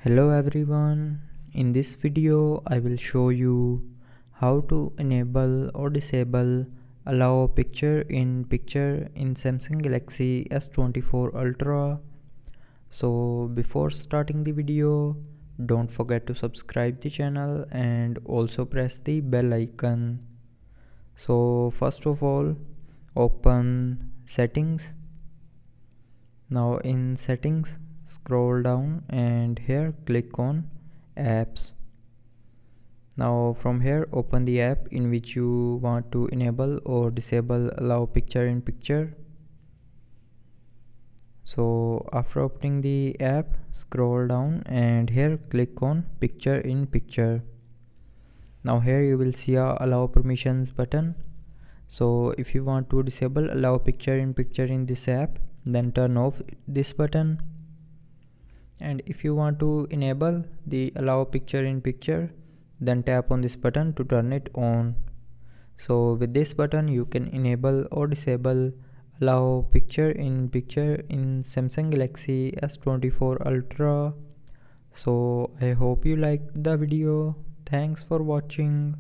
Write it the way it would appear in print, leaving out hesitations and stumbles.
Hello everyone, in this video I will show you how to enable or disable allow picture in Samsung Galaxy S24 Ultra. So before starting the video, don't forget to subscribe the channel and also press the bell icon. So first of all, open settings. Now in settings, scroll down and here click on apps. Now from here open the app in which you want to enable or disable allow picture in picture. So after opening the app, scroll down and here click on picture in picture. Now here you will see a allow permissions button. So if you want to disable allow picture in this app, then turn off this button. And if you want to enable the allow picture in picture, then tap on this button to turn it on. So with this button you can enable or disable allow picture in Samsung Galaxy S24 Ultra. So I hope you liked the video. Thanks for watching.